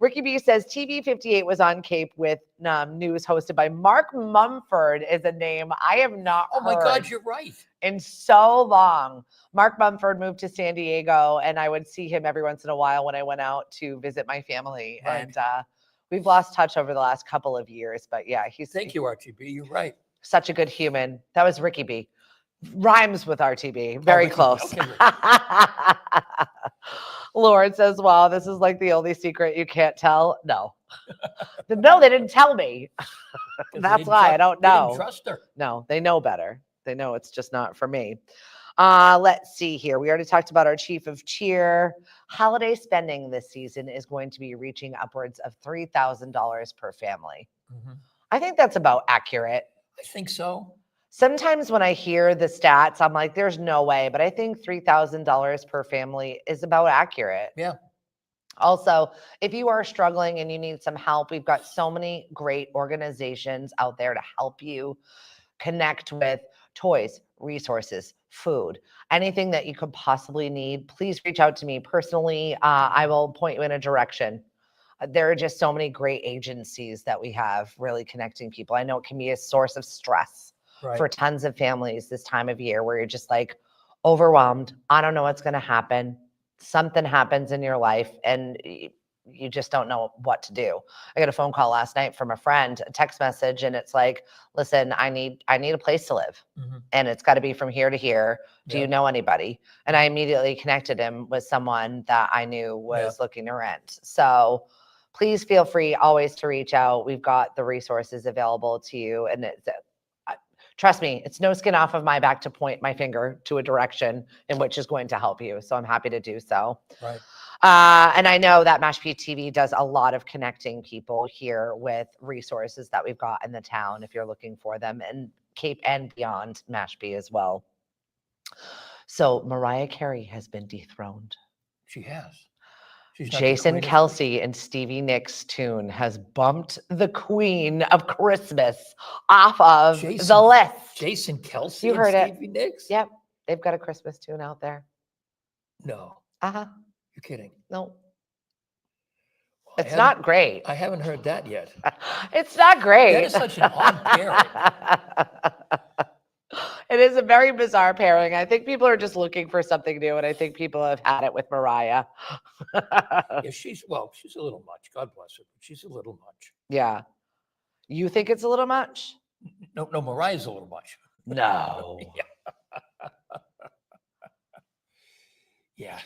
Ricky B says TV58 was on Cape with news hosted by Mark Mumford is a name I have not Oh my heard God, you're right. in so long. Mark Mumford moved to San Diego, and I would see him every once in a while when I went out to visit my family. Right. And we've lost touch over the last couple of years, but yeah, Thank you, RTB. You're right. such a good human. That was Ricky B. Rhymes with RTB. Very Ricky B. close. Okay, Ricky. Lauren says, wow, this is like the only secret you can't tell. No. No, they didn't tell me. 'Cause they That's didn't why I trust- don't they didn't know. trust her. No, they know better. They know it's just not for me. Let's see here. We already talked about our chief of cheer. Holiday spending this season is going to be reaching upwards of $3,000 per family. Mhm. I think that's about accurate. I think so. Sometimes when I hear the stats, I'm like, there's no way, but I think $3,000 per family is about accurate. Yeah. Also, if you are struggling and you need some help, we've got so many great organizations out there to help you connect with toys, resources, food, anything that you could possibly need. Please reach out to me personally. I will point you in a direction. There are just so many great agencies that we have really connecting people. I know it can be a source of stress Right. for tons of families this time of year where you're just like overwhelmed. I don't know what's going to happen. Something happens in your life and you just don't know what to do. I got a phone call last night from a friend, a text message, and it's like, listen, I need a place to live. Mhm. And it's got to be from here to here. Do Yeah. you know anybody? And I immediately connected him with someone that I knew was looking to rent. So please feel free always to reach out. We've got the resources available to you. And trust me, it's no skin off of my back to point my finger to a direction in which is going to help you. So I'm happy to do so. Right. And I know that Mashpee TV does a lot of connecting people here with resources that we've got in the town if you're looking for them, and Cape and beyond Mashpee as well. So Mariah Carey has been dethroned. She has. She's not the Jason queen of- Kelsey and Stevie Nicks' tune has bumped the Queen of Christmas off of the Jason- list. Jason Kelsey You and heard it. Stevie Nicks? Yep, they've got a Christmas tune out there. No, Uh-huh. you're kidding. No, Well, I it's haven't- not great. I haven't heard that yet. It's not great. That is such an odd pairing. It is a very bizarre pairing. I think people are just looking for something new, and I think people have had it with Mariah. Yeah, she's a little much. God bless her. But she's a little much. Yeah. You think it's a little much? No, Mariah's a little much. No. Yeah,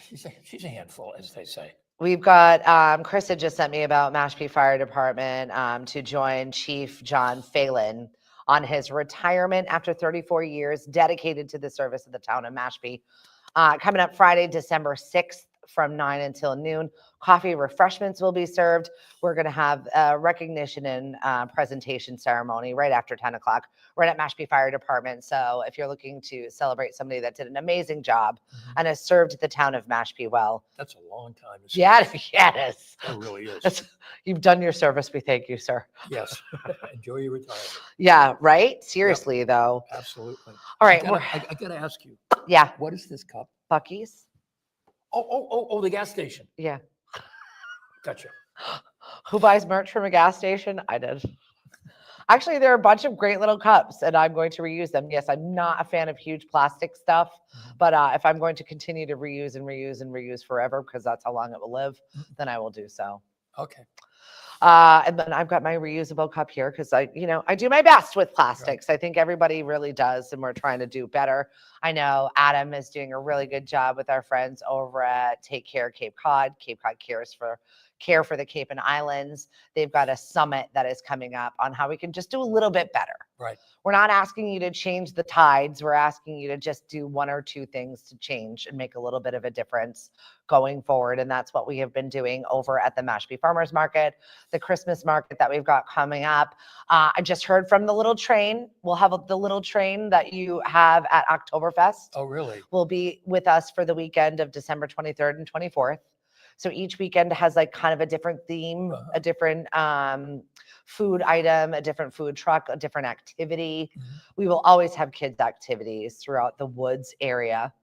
she's a handful, as they say. We've got Chris had just sent me about Mashpee Fire Department to join Chief John Phelan on his retirement after 34 years dedicated to the service of the town of Mashpee. Coming up Friday, December 6th from 9 until noon. Coffee refreshments will be served. We're going to have a recognition and presentation ceremony right after 10 o'clock, right at Mashpee Fire Department. So if you're looking to celebrate somebody that did an amazing job and has served the town of Mashpee well. That's a long time. To Yeah, serve. yes. That really is. You've done your service. We thank you, sir. Yes. Enjoy your retirement. Yeah, right? Seriously, though. Absolutely. All right. I gotta ask you, Yeah, what is this cup? Bucky's. Oh, the gas station. Yeah. Gotcha. Who buys merch from a gas station? I did. Actually, there are a bunch of great little cups, and I'm going to reuse them. Yes, I'm not a fan of huge plastic stuff, but if I'm going to continue to reuse and reuse and reuse forever, because that's how long it will live, then I will do so. Okay. And then I've got my reusable cup here because I do my best with plastics. I think everybody really does, and we're trying to do better. I know Adam is doing a really good job with our friends over at Take Care Cape Cod. Cape Cod Care for the Cape and Islands. They've got a summit that is coming up on how we can just do a little bit better. Right. We're not asking you to change the tides. We're asking you to just do one or two things to change and make a little bit of a difference going forward. And that's what we have been doing over at the Mashpee Farmers Market, the Christmas market that we've got coming up. I just heard from the little train. We'll have the little train that you have at Oktoberfest. Oh, really? Will be with us for the weekend of December 23rd and 24th. So each weekend has like kind of a different theme, a different food item, a different food truck, a different activity. We will always have kids activities throughout the woods area.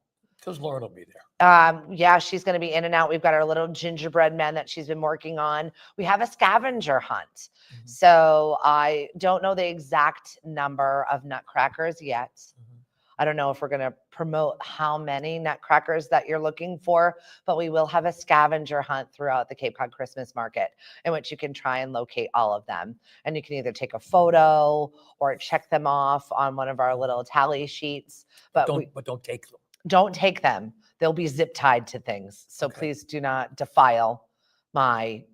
Because Lauren will be there. Yeah, she's going to be in and out. We've got our little gingerbread men that she's been working on. We have a scavenger hunt. Mhm. So I don't know the exact number of nutcrackers yet. Mhm. I don't know if we're going to promote how many nutcrackers that you're looking for, but we will have a scavenger hunt throughout the Cape Cod Christmas Market in which you can try and locate all of them. And you can either take a photo or check them off on one of our little tally sheets. But Don't take them. don't take them. They'll be zip tied to things. So Okay. please do not defile my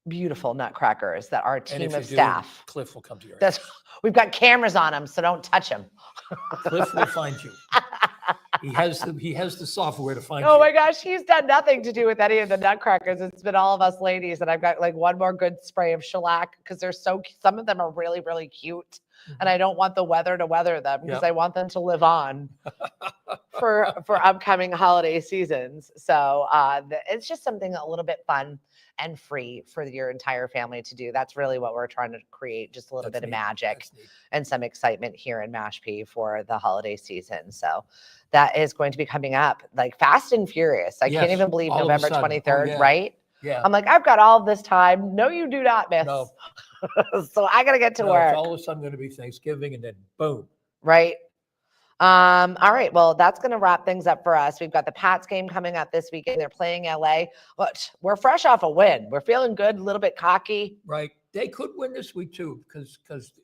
beautiful nutcrackers that our And team if you of do, staff. Cliff will come to your That's house. we've got cameras on them, so don't touch them. Cliff will find you. He has the software to find Oh you. my gosh, he's done nothing to do with any of the nutcrackers. It's been all of us ladies, and I've got like one more good spray of shellac because they're some of them are really, really cute. And I don't want the weather to weather them because Yep. I want them to live on for upcoming holiday seasons. So it's just something a little bit fun and free for your entire family to do. That's really what we're trying to create, just a little That's bit of neat. magic That's neat. and some excitement here in Mashpee for the holiday season. So that is going to be coming up like fast and furious. I can't Yes, even believe all of a November sudden. Oh, 23rd, yeah. right? Yeah. I'm like, I've got all this time. No, you do not, miss. No. So I got to get to No, work. it's all of a sudden going to be Thanksgiving and then boom. Right. All right. Well, that's going to wrap things up for us. We've got the Pats game coming up this weekend. They're playing LA. But we're fresh off a win. We're feeling good, a little bit cocky. Right. They could win this week too because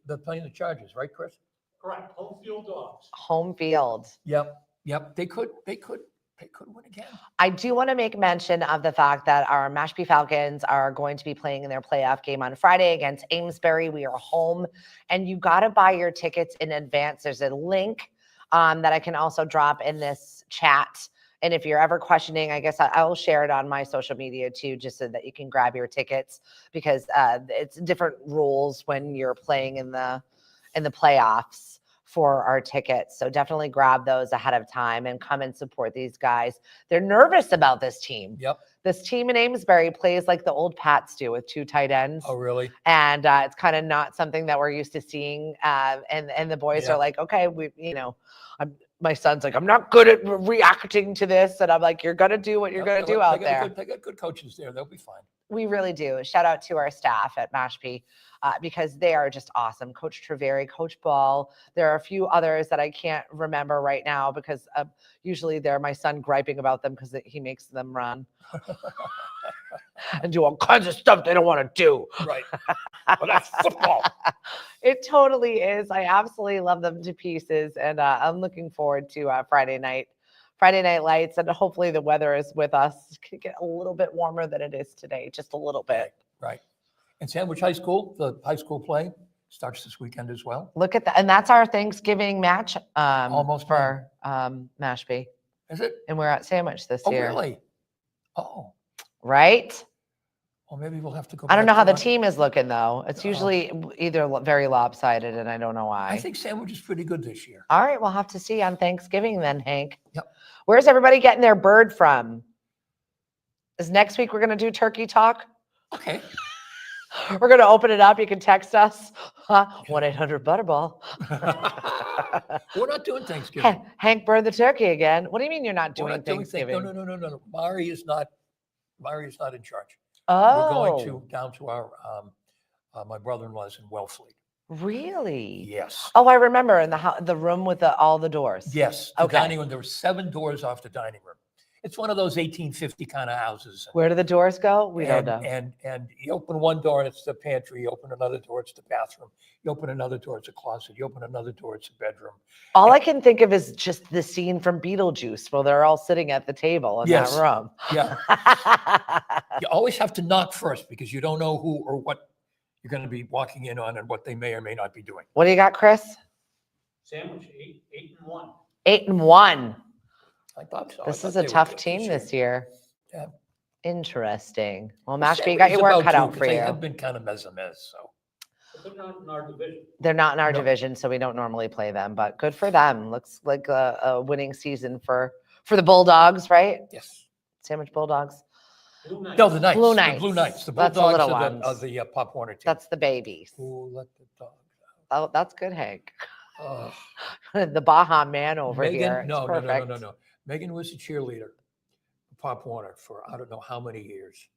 they're playing the Chargers, right, Chris? Correct. Home field dogs. Home field. Yep. They could win again. I do want to make mention of the fact that our Mashpee Falcons are going to be playing in their playoff game on Friday against Amesbury. We are home, and you got to buy your tickets in advance. There's a link that I can also drop in this chat. And if you're ever questioning, I guess I will share it on my social media too, just so that you can grab your tickets because it's different rules when you're playing in the playoffs for our tickets. So definitely grab those ahead of time and come and support these guys. They're nervous about this team. Yep. This team in Amesbury plays like the old Pats do with two tight ends. Oh, really? And it's kind of not something that we're used to seeing. And the boys Yeah. are like, okay, my son's like, I'm not good at reacting to this. And I'm like, you're going to do what you're going to do out there. They got good coaches there. They'll be fine. We really do. Shout out to our staff at Mashpee because they are just awesome. Coach Treveri, Coach Ball. There are a few others that I can't remember right now because usually they're my son griping about them because he makes them run and do all kinds of stuff they don't want to do. Right. Well, that's football. It totally is. I absolutely love them to pieces. And I'm looking forward to Friday night lights, and hopefully the weather is with us. It can get a little bit warmer than it is today, just a little bit. Right. And Sandwich High School, the high school play starts this weekend as well. Look at that. And that's our Thanksgiving match Almost for Mashpee. Is it? And we're at Sandwich this Oh, year. really? Oh, Right? well, maybe we'll have to go. I don't back know how to the team is looking, though. It's usually either very lopsided, and I don't know why. I think Sandwich is pretty good this year. All right, we'll have to see on Thanksgiving then, Hank. Yep. Where's everybody getting their bird from? Is next week we're going to do turkey talk? Okay. We're going to open it up. You can text us. 1-800-Butterball. We're not doing Thanksgiving. Hank burned the turkey again. What do you mean you're not We're doing not doing Thanksgiving? No. Mari is not in charge. Oh. We're going down to our my brother-in-law's in Wellfleet. Really? Yes. Oh, I remember in the room with all the doors. Yes. The Okay. dining room. There were 7 doors off the dining room. It's one of those 1850 kind of houses. Where do the doors go? We don't know. And you open one door and it's the pantry. You open another door, it's the bathroom. You open another door, it's a closet. You open another door, it's a bedroom. All I can think of is just the scene from Beetlejuice where they're all sitting at the table in Yes. that room. Yeah. You always have to knock first because you don't know who or what you're going to be walking in on and what they may or may not be doing. What do you got, Chris? Sandwich, 8-1. 8-1. I thought so. I This thought is a they were tough good team this year. Yeah. Interesting. Well, Well, Mashpee, you got your work Sandwich is cut about out two, for 'cause They you. have been kind of mess, so. But they're not in our division. They're not in our No. division, so we don't normally play them, but good for them. Looks like a winning season for the Bulldogs, right? Yes. Sandwich Bulldogs. Blue Knights. No, the Knights. Blue The Knights. Blue Knights. The That's the Bulldogs little are ones. the Pop Warner team. That's the babies. Who let the dogs Oh, that's good, Hank. out? The Baja man over Megan, here. It's no. perfect. No. Megan was a cheerleader for Pop Warner for I don't know how many years.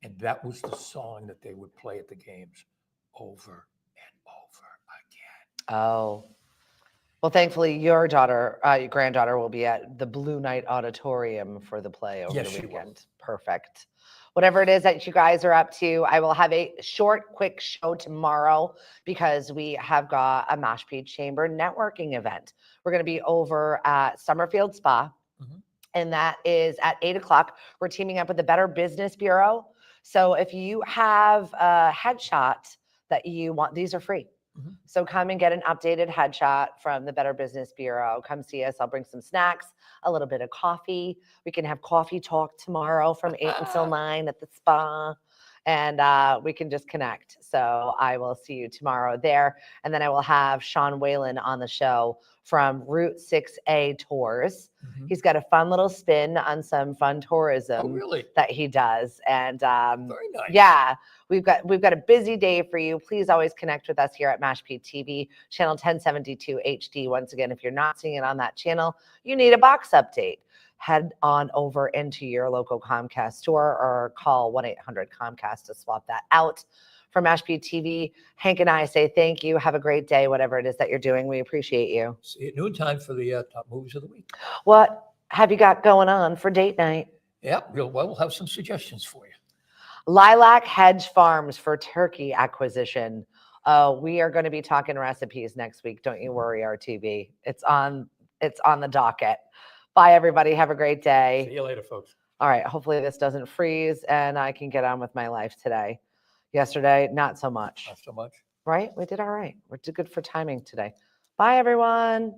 And that was the song that they would play at the games over and over again. Oh. Well, thankfully, your granddaughter will be at the Blue Knight Auditorium for the play over Yes, the she will. weekend. Perfect. Whatever it is that you guys are up to, I will have a short, quick show tomorrow because we have got a Mashpee Chamber networking event. We're going to be over at Summerfield Spa, Mhm. and that is at 8 o'clock. We're teaming up with the Better Business Bureau. So if you have a headshot that you want, these are free. Mhm. So come and get an updated headshot from the Better Business Bureau. Come see us. I'll bring some snacks, a little bit of coffee. We can have coffee talk tomorrow from 8 until 9 at the spa. And we can just connect. So I will see you tomorrow there. And then I will have Sean Whalen on the show from Route 6A Tours. Mhm. He's got a fun little spin on some fun tourism Oh, really? that he does. And Very nice. yeah, we've got a busy day for you. Please always connect with us here at Mashpee TV, channel 1072 HD. Once again, if you're not seeing it on that channel, you need a box update. Head on over into your local Comcast store or call 1-800-COMCAST to swap that out. For Mashpee TV, Hank and I say thank you. Have a great day, whatever it is that you're doing. We appreciate you. See you at noontime for the top movies of the week. What have you got going on for date night? Yeah, we'll have some suggestions for you. Lilac Hedge Farms for turkey acquisition. We are going to be talking recipes next week. Don't you worry, RTV. It's on the docket. Bye, everybody. Have a great See day. you later, folks. All right. Hopefully this doesn't freeze and I can get on with my life today. Yesterday, not so much. Not so much. Right? We did all right. We did good for timing today. Bye, everyone.